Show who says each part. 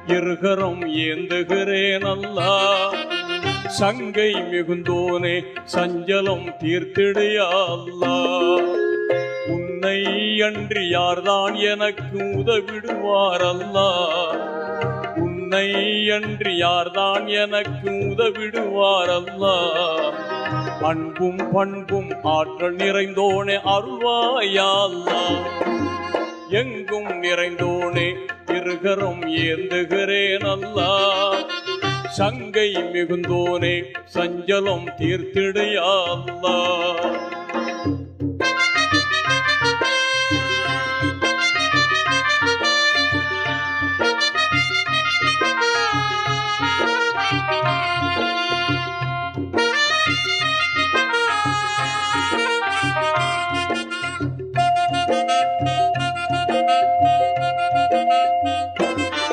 Speaker 1: இருகரம் ஏந்துகிறேன் அல்லா. சங்கை மிகுந்தோனே சஞ்சலம் தீர்த்திடையா அல்லா. உன்னை அன்றி யார்தான் எனக்கு உதவிடுவார் அல்லா. உன்னை அன்றி யார்தான் எனக்கு உதவிடுவார் அல்லா. அன்பும் பண்பும் ஆற்றல் நிறைந்தோனே அருள்வாயா அல்லா. எங்கும் நிறைந்தோனே இருகரம் ஏந்துகிறேன் அல்லா. சங்கை மிகுந்தோனே சஞ்சலம் தீர்த்திடையா அல்லா.